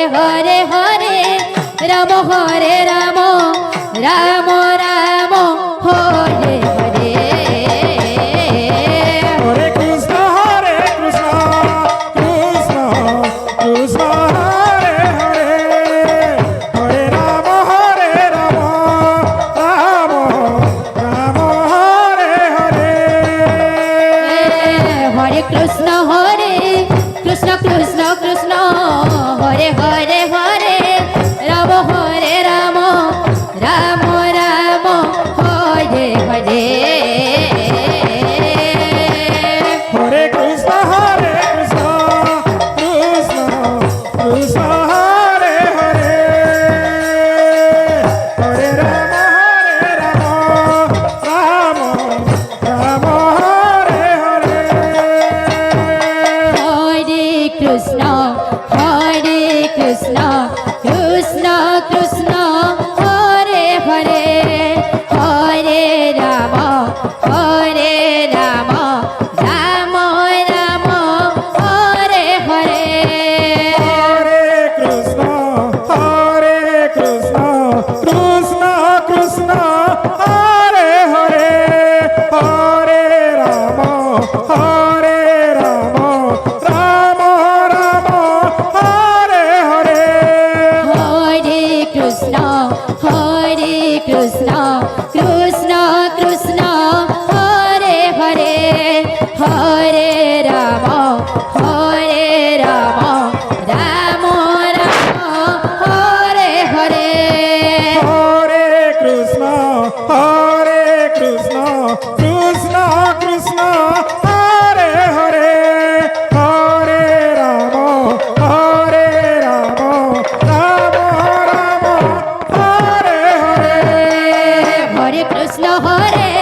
Hare Hare Ram Hare Ram Ram Ram Hare Hare Hare Krishna Krishna Krishna Hare Hare Hare Ram Ram Ram Hare Hare Hare Krishna Krishna Krishna Hare Hare Hare Ram Hare Ram Ram Ram Hare Hare Hare Krishna Krishna Krishna Hare Hare Hare Ram Ram Ram Hare Hare Hare Krishna Krishna Krishna Hare Hare Hare Ram Ram Ram Ram Hare Hare Hare Krishna Krishna Krishna Hare Hare Hare Ram Ram Ram Hare Hare Hare Krishna Krishna Krishna Hare Hare Hare Ram Ram Ram Hare Hare Hare Krishna Krishna Krishna Hare Hare Hare Ram Ram Ram Hare Hare Hare Krishna Hare